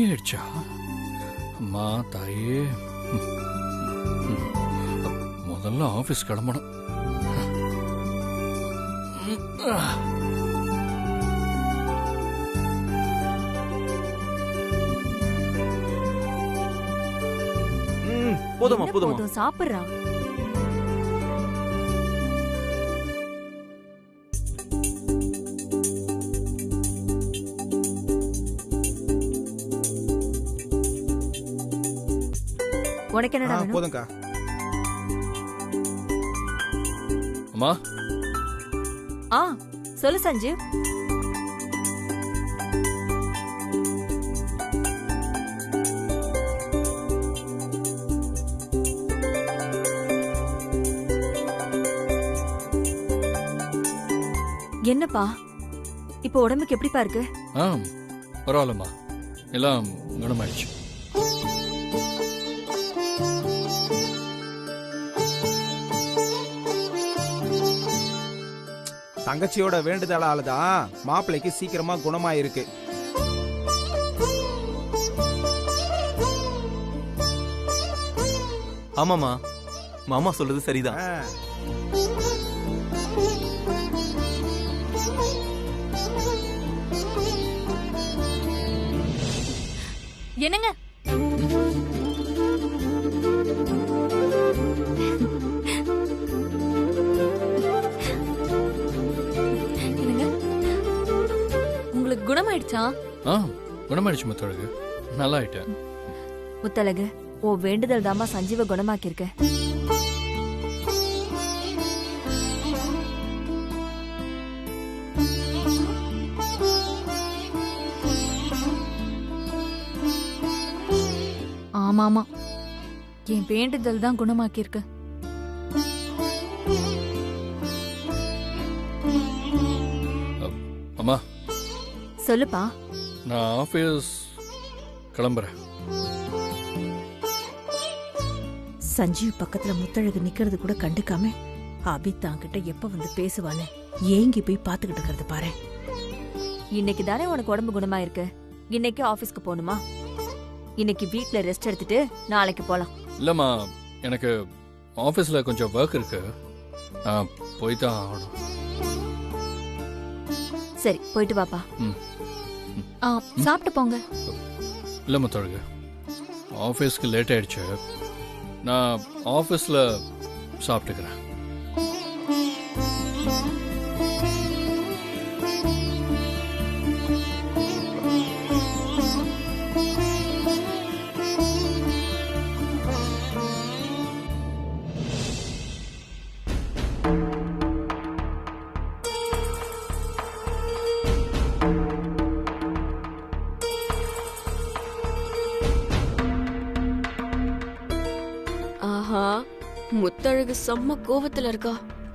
ஆயிடுச்சா? அம்மா தாயே, முதல்ல ஆபீஸ் கிளம்பணும். போதுமா போதுமா, சாப்பிடுறா. உனக்கு என்னடா வேணும்? போதும்க்கா. அம்மா, சொல்லு சஞ்சீவ். என்னப்பா இப்போ உடம்புக்கு எப்படிப்பா இருக்கு? பரவாயில்லம்மா, எல்லாம் குணமாயிடுச்சு. தங்கச்சியோட வேண்டுதலாலதான் மாப்பிள்ளைக்கு சீக்கிரமா குணமாயிருக்கு. ஆமாமா, மாமா சொல்றது சரிதான். என்னங்க உங்களுக்கு குணமாயிடுச்சா? குணமாயிடுச்சு முத்தழகு, நல்லா ஆயிட்டேன். முத்தழகு, ஓ வேண்டுதல் தாமா சஞ்சீவ குணமாக்கியிருக்க. ஆமாமா, என் வேண்டுதல் தான் குணமாக்கியிருக்க. அம்மா சொல்லுப்பா. நான் ஆபீஸ் கிளம்புறேன். சஞ்சீவ் பக்கத்துல முத்தழகு நிக்கிறது கூட கண்டுக்காம அபி தாங்கிட்ட எப்ப வந்து பேசுவானே ஏங்கி போய் பாத்துக்கிட்டு இருக்கிறது பாரு. இன்னைக்கு தானே உனக்கு உடம்பு குணமா இருக்கு, இன்னைக்கு ஆபீஸ்க்கு போகணுமா? இன்னைக்கு வீட்ல ரெஸ்ட் எடுத்துட்டு நாளைக்கு போலாம். இல்லம்மா, எனக்கு ஆபீஸ்ல கொஞ்சம் ஒர்க் இருக்கு, போய்தான் ஆகணும். சரி, போயிட்டு வாப்பா. சாப்பிட்டு போங்க. இல்ல முத்தழகு, ஆபீஸ்க்கு லேட் ஆயிடுச்சு, நான் ஆபீஸ்ல சாப்பிட்டுக்கிறேன். முத்தழகு செம்ம கோவத்துல இருக்கா.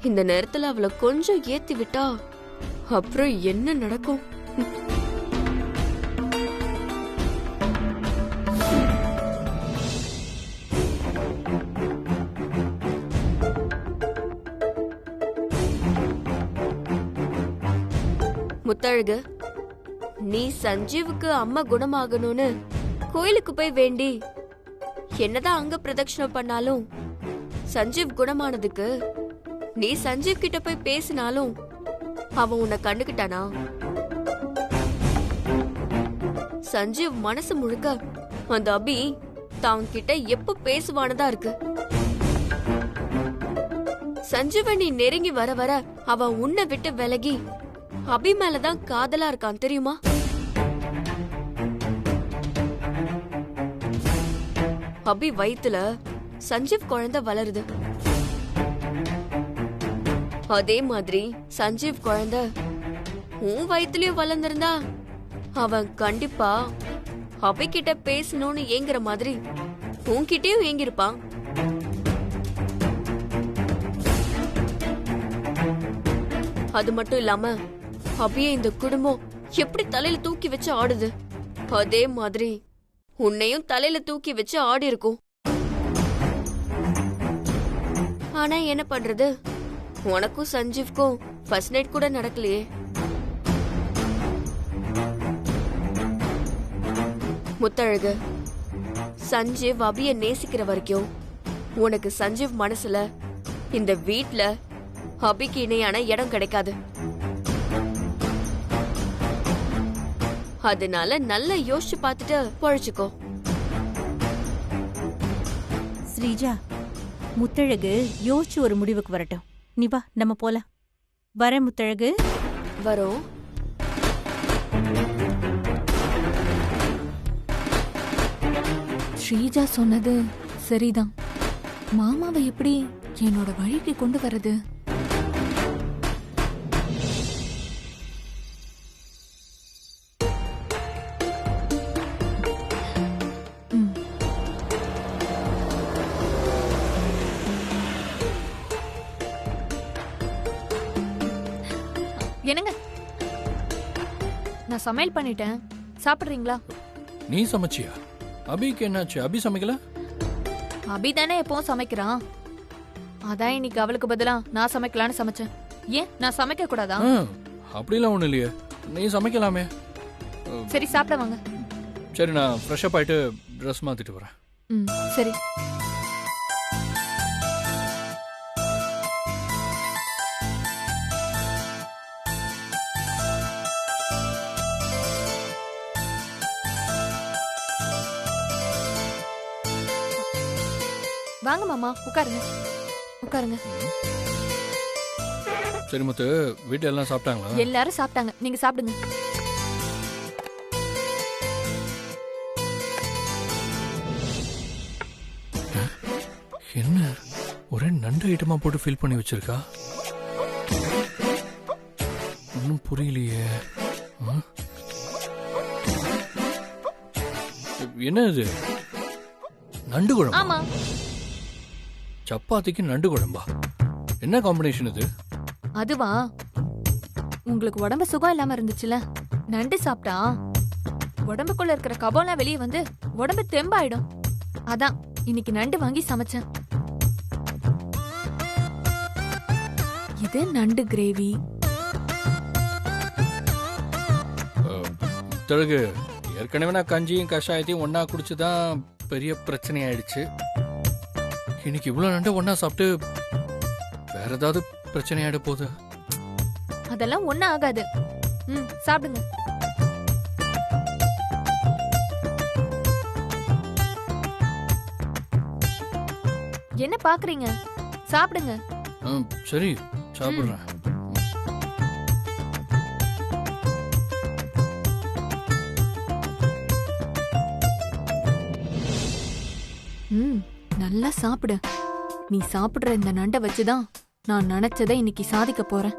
இந்த நேரத்துல அவளை கொஞ்சம் ஏத்தி விட்டா அப்புறம் என்ன நடக்கும்? முத்தழகு, நீ சஞ்சீவுக்கு அம்மா குணமாகணும்னு கோயிலுக்கு போய் வேண்டி என்னதான் அங்க பிரதட்சணம் பண்ணாலும் சஞ்சீவ் குணமானதுக்கு நீ சஞ்சீவ் கிட்ட போய் பேசினாலும் அவன் உன்னை கண்டுகிட்டானா? சஞ்சீவ் மனசு முழுக்க அந்த அபி தான் கிட்ட எப்ப பேசுவானதா இருக்கு. சஞ்சீவ நீ நெருங்கி வர வர அவன் உன்னை விட்டு விலகி அபி மேலதான் காதலா இருக்கான், தெரியுமா? அபி வயித்துல சஞ்சீவ் குழந்தை வளருது. அதே மாதிரி சஞ்சீவ் குழந்தை உன் வயித்துலயும் வளர்ந்திருந்தா அவன் கண்டிப்பா அபி கிட்ட பேசணும்னு ஏங்குற மாதிரி உன்கிட்டயும் ஏங்கிருப்பான். அது மட்டும் இல்லாம அபிய இந்த குடும்பம் எப்படி தலையில தூக்கி வச்சு ஆடுது, அதே மாதிரி உன்னையும் தலையில தூக்கி வச்சு ஆடி இருக்கும். ஆனா என்ன பண்றது, உனக்கும் சஞ்சீவ்க்கும் ஃபர்ஸ்ட் நைட் கூட நடக்கலையே. முத்தழகு, சஞ்சீவ் அபிய நேசிக்கிற வரைக்கும் உனக்கு சஞ்சீவ் மனசுல இந்த வீட்ல அபிக்கு இணையான இடம் கிடைக்காது. அதனால நல்லா யோசிச்சு பார்த்துட்டு பழச்சுக்கோ. ஸ்ரீஜா, முத்தழகு யோசிச்சு ஒரு முடிவுக்கு வரட்டும். நீ வா, நம்ம போலாம். வரேன் முத்தழகு. வரோம். ஸ்ரீஜா சொன்னது சரிதான். மாமாவை எப்படி என்னோட வழிக்கு கொண்டு வர்றது? என்னங்க, நான் சமையல் பண்ணிட்டேன், சாப்பிடுறீங்களா? நீ சமைச்சியா? அபிக்கு என்னாச்சு? அபி சமைக்கல? அபி தானே எப்பவும் சமைக்கிறான். அதான் இன்னைக்கு அவளுக்கு பதிலா நான் சமைக்கலான்னு சமைச்சேன். ஏன் நான் சமைக்க கூடாதா? அப்படிலாம் ஒண்ணு இல்லையே, நீ சமைக்கலாமே. சரி, சாப்பிட வாங்க. சரி, நான் ஃப்ரெஷ் அப் ஆயிட்டு ட்ரெஸ் மாத்திட்டு வரேன். சரி. வாங்க மாமா, உட்காருங்க உட்காருங்க. சரி முத்து, வீட்டுல எல்லாம் சாப்பிட்டாங்களா? எல்லாரும் சாப்பிட்டாங்க, நீங்க சாப்பிடுங்க. என்ன ஒரே நண்டு ஐட்டமா போட்டு ஃபில் பண்ணி வச்சிருக்கா? ஒன்னும் புரியலையே. என்ன இது? நண்டு குழம்பு? ஆமா. சப்பாத்திக்கு நண்டு குழம்பா? என்ன காம்பினேஷன் இது? அதுவா, உங்களுக்கு உடம்பு சுகம் இல்லாம இருந்துச்சுல, நண்டு சாப்பிட்டா உடம்புக்குள்ள இருக்கிற கபம்லாம் வெளியே வந்து உடம்பு தெம்பாயிடும். அதான் இன்னைக்கு நண்டு வாங்கி சமைச்சேன். இது நண்டு கிரேவி. தழகு, ஏற்கனவே நான் கஞ்சியும் கஷாயத்தையும் ஒன்னா குடிச்சுதான் பெரிய பிரச்சனை ஆயிடுச்சு. இன்னைக்கு இவ்வளவு நண்டு ஒன்னா சாப்பிட்டு வேற ஏதாவது பிரச்சனை ஆயிட போகுது? அதெல்லாம் ஒண்ணும் ஆகாது. சாப்பிடுங்க. என்ன பாக்குறீங்க? சாப்பிடுங்க. சரி, சாப்பிடுறேன். நல்லா சாப்பிடு. நீ சாப்பிடுற இந்த நண்டை வச்சுதான் நான் நினைச்சதை இன்னைக்கு சாதிக்க போறேன்.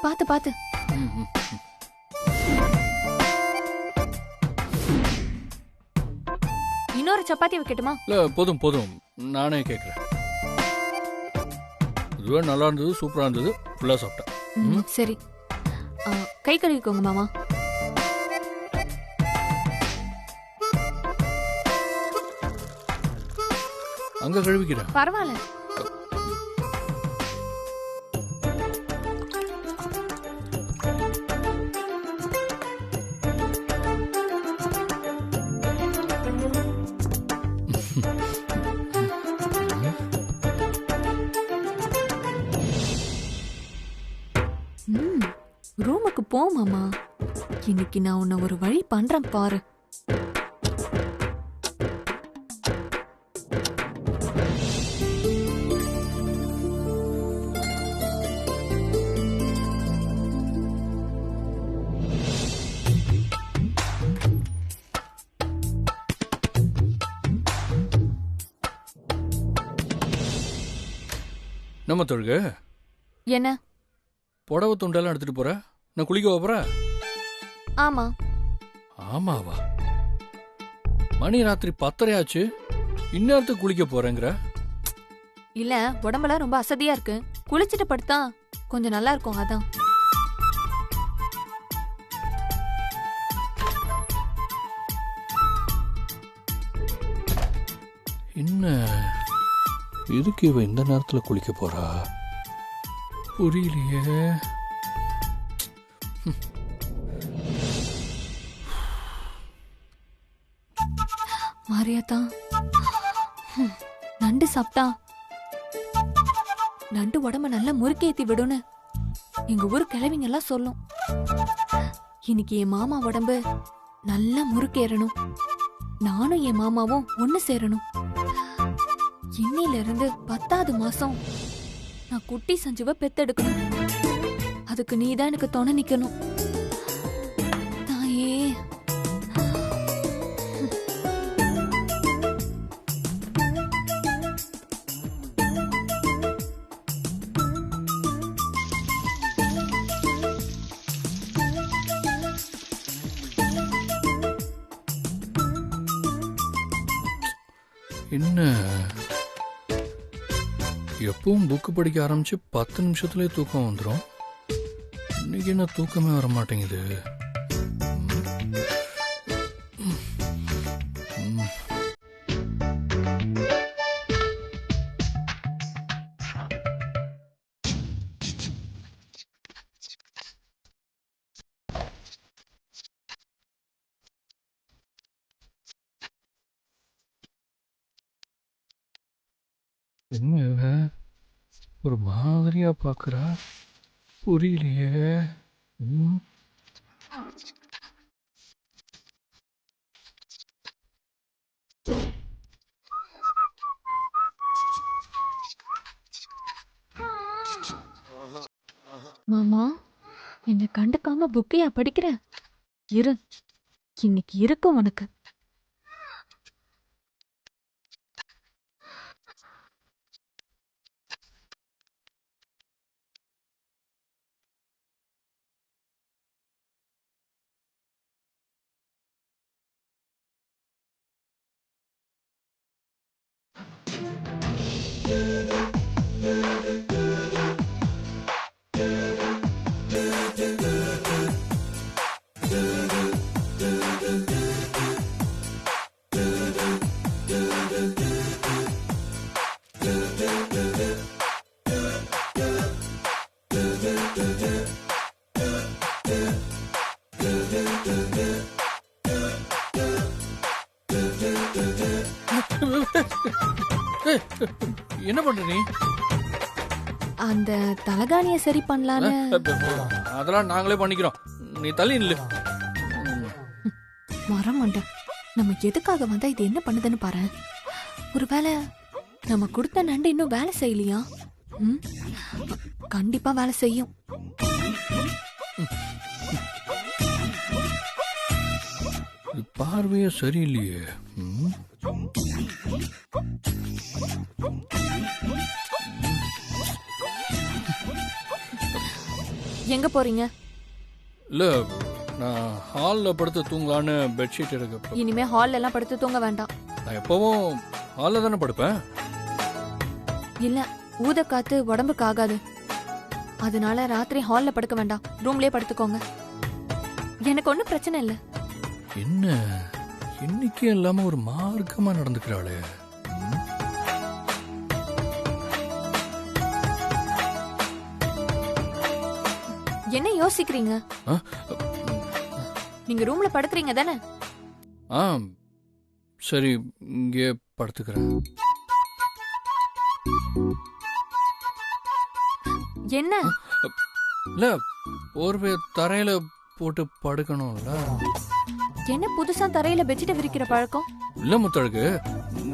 பாத்து பாத்து. இன்னொரு சப்பாத்தி வைக்கட்டுமா? இல்ல, போதும் போதும், நானே கேக்குறேன். இதுவே நல்லா இருந்தது, சூப்பரா இருந்தது, ஃபுல்லா சாப்பிட்டேன். சரி, கை கழுவிக்கோங்க மாமா. அங்க கழுவிக்கிறேன். பரவாயில்ல. ரூமுக்கு போ மாமா. இன்னைக்கு நான் உன்னை ஒரு வழி பண்றேன் பாரு. நம்ம தொழுக என்ன புடவை துண்டெல்லாம் எடுத்துட்டு போற? நான் குளிக்க போற? ஆமா. ஆமாவா? மணி ராத்திரி 10:30 ஆச்சு, இந்நேரத்துக்கு குளிக்க போறேங்கிற? இல்ல, உடம்பெல்லாம் ரொம்ப அசதியா இருக்கு, குளிச்சுட்டு படுத்தா கொஞ்சம் நல்லா இருக்கும், அதான். என்ன எதுக்கு இவ இந்த நேரத்துல குளிக்க போறா புரியலையே. மாரியாத்தா, நண்டு சாப்பிட்டா நண்டு உடம்ப நல்லா முறுக்கேத்தி விடுன்னு எங்க ஊர் கிழவிங்க எல்லாம் சொல்லும். இன்னைக்கு என் மாமா உடம்பு நல்லா முறுக்கேறணும், நானும் என் மாமாவும் ஒண்ணு சேரணும். இன்னையில இருந்து 10வது மாசம் நான் குட்டி சஞ்சுவ பெத்தெடுக்கணும். அதுக்கு நீதான் எனக்கு துணை நிக்கணும் தாயே. என்ன எப்பவும் புக்கு படிக்க ஆரம்பிச்சு 10 நிமிஷத்துலயே தூக்கம் வந்துடும். இன்னைக்கு என்ன தூக்கமே வர மாட்டேங்குது. என்ன இவ ஒரு மாதிரியா பாக்குறா புரியலையே. மாமா, என்ன கண்டுக்காம புக்கையா படிக்கிற? இரு, இன்னைக்கு இருக்கும் உனக்கு. என்ன பண்ற நீ? அந்த தலகாணிய சரி பண்ணலான்னு. அதெல்லாம் நாங்களே பண்ணிக்கிறோம், நீ தள்ளி நில்லு. மரமண்ட, நம்ம எதுக்காக வந்தா இது என்ன பண்ணுதுன்னு பாரு. ஒருவேளை நம்ம கொடுத்த நண்டு இன்னும் வேலை செய்யலையா? கண்டிப்பா வேலை செய்யும். பார்வையே சரியில்லையே. எங்க போறீங்க? இல்ல, நான் ஹால்ல படுத்து தூங்கலான்னு பெட்ஷீட் எடுக்க. இனிமே ஹால்ல எல்லாம் படுத்து தூங்க வேண்டாம். நான் எப்பவும் ஹால்ல தானே படுப்பேன். இல்ல, ஊத காத்து உடம்புக்கு ஆகாது. அதனால ராத்திரி ஹால்ல படுக்க வேண்டாம், ரூம்லயே படுத்துக்கோங்க. எனக்கு ஒன்னும் பிரச்சனை இல்ல. என்ன இன்னைக்கு இல்லாம ஒரு மார்க்கமா நடந்துக்கிறாளே. என்ன யோசிக்கிறீங்க? நீங்க ரூம்ல படுக்கிறீங்க தானே? சரி, இங்கே படுத்துக்கிறேன். என்ன? இல்ல, போர்வை தரையில போட்டு படுக்கணும்ல. என்ன புதுசா தரையில பெட்ஷீட் விரிக்கிற பழக்கம்? இல்ல முத்தழகு,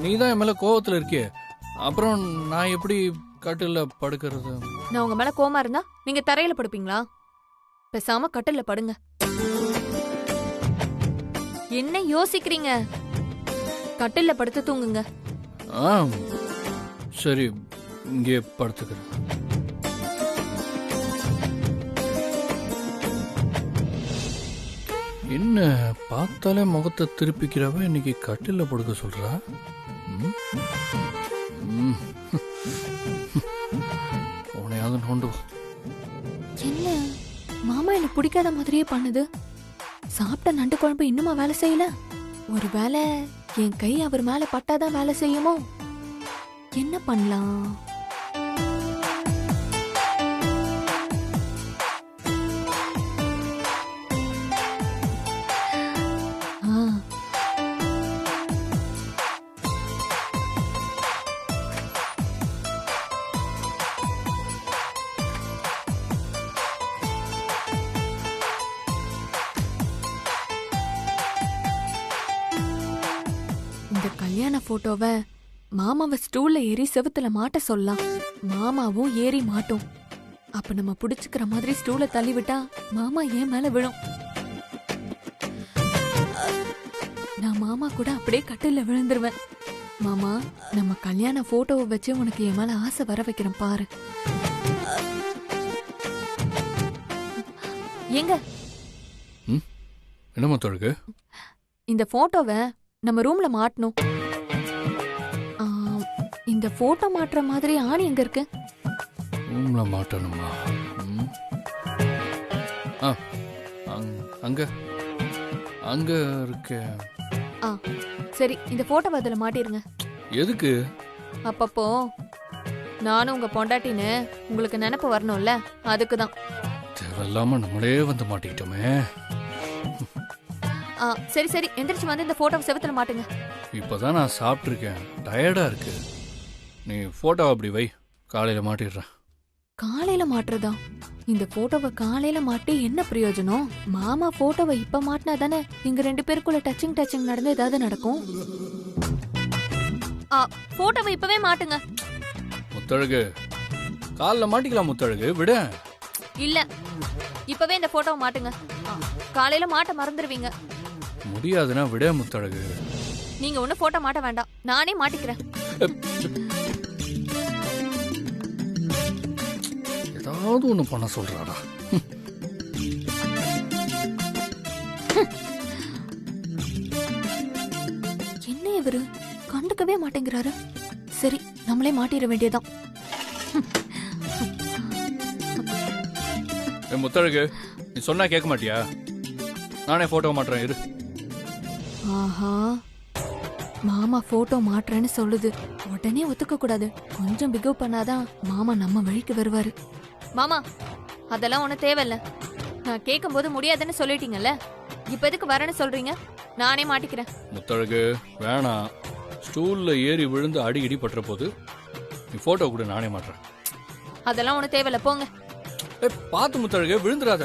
நீதான் என் மேல கோவத்துல இருக்கியே, அப்புறம் நான் எப்படி கட்டில படுக்கிறது? நான் உங்க மேல கோவமா இருந்தா நீங்க தரையில படுப்பீங்களா? பேசாம கட்டில்ல படுங்க. என்ன யோசிக்கிறீங்க? கட்டில்ல படுத்து தூங்குங்க. சரி, இங்கே படுத்துக்கிறேன். என்ன பார்த்தாலே முகத்தை திருப்பிக்கிறவ இன்னைக்கு கட்டில படுக்க சொல்றா. உனையாவது நோண்டு. என்ன மாமா எனக்கு பிடிக்காத மாதிரியே பண்ணுது. சாப்பிட்ட நண்டு குழம்பு இன்னுமா வேலை செய்யல? ஒருவேளை என் கை அவர் மேல பட்டாதான் வேலை செய்யுமோ? என்ன பண்ணலாம்? ஆ, இந்த கல்யாண போட்டோவை மாமாவை ஸ்டூல்ல ஏறி செவுத்துல மாட்ட சொல்லலாம். மாமாவும் ஏறி மாட்டும். அப்ப நம்ம புடிச்சுக்கிற மாதிரி ஸ்டூல தள்ளி விட்டா மாமா ஏன் மேல விழும். நான் மாமா கூட அப்படியே கட்டில விழுந்துருவேன். மாமா, நம்ம கல்யாண போட்டோவை வச்சு உனக்கு என் மேல ஆசை வர வைக்கிறேன் பாரு. எங்க என்ன முத்தழகு? இந்த போட்டோவை நம்ம ரூம்ல மாட்டணும். இந்த போட்டோ மாட்டுற மாதிரி ஆணி எங்க இருக்கு? ரூம்ல மாட்டணுமா? அங்க அங்க இருக்க. சரி, இந்த போட்டோவை அதுல மாட்டிருங்க. எதுக்கு? அப்பப்போ நானும் உங்க பொண்டாட்டின்னு உங்களுக்கு நினைப்பு வரணும்ல, அதுக்குதான். தேவையில்லாம நம்மளே வந்து மாட்டிக்கிட்டோமே. சரி சரி, எந்திரிச்சு வந்து இந்த போட்டோவை செவுத்துல மாட்டுங்க. இப்பதான் நான் சாப்பிட்டுருக்கேன், டயர்டா இருக்கு. நீ போட்டோ அப்படி வை, காலையில மாட்டிடுறேன். காலையில மாட்டுறதா? இந்த போட்டோவை காலையில மாட்டி என்ன பிரயோஜனம்? மாமா போட்டோவை இப்ப மாட்டினா தானே எங்க 2 பேருக்குள்ள டச்சிங் நடந்து ஏதாவது நடக்கும். போட்டோவை இப்பவே மாட்டுங்க. முத்தழகு, காலைல மாட்டிக்கலாம் முத்தழகு, விட. இல்ல, இப்பவே இந்த போட்டோவை மாட்டுங்க. காலையில மாட்ட மறந்துடுவீங்க. முடியாதுன்னா விட முத்தழகு. நீங்க ஒண்ணு போட்டோ மாட்ட வேண்டாம், நானே மாட்டிக்கிறேன். ஏதாவது ஒண்ணு பண்ண சொல்றாடா. என்ன இவரு கண்டுக்கவே மாட்டேங்கிறாரு. சரி, நம்மளே மாட்டிட வேண்டியதான். முத்தழகு, நீ சொன்னா கேட்க மாட்டியா? நானே போட்டோ மாட்டுறேன், இரு. ஆஹா, மாமா போட்டோ மாட்டுறேன்னு சொல்லுது. உடனே ஒத்துக்க கூடாது, கொஞ்சம் பிகவ் பண்ணாதான் மாமா நம்ம வழிக்கு வருவாரு. மாமா, அதெல்லாம் ஒண்ணு தேவையில்ல. நான் கேட்கும் போது முடியாதுன்னு சொல்லிட்டீங்கல்ல, இப்ப எதுக்கு வரேன்னு சொல்றீங்க? நானே மாட்டிக்கிறேன். முத்தழகு வேணாம், ஸ்டூல்ல ஏறி விழுந்து அடிக்கடி பட்டுற போது. நீ போட்டோ கூட நானே மாட்டுறேன். அதெல்லாம் ஒண்ணு தேவையில்ல, போங்க. பாத்து முத்தழகு, விழுந்துடாத.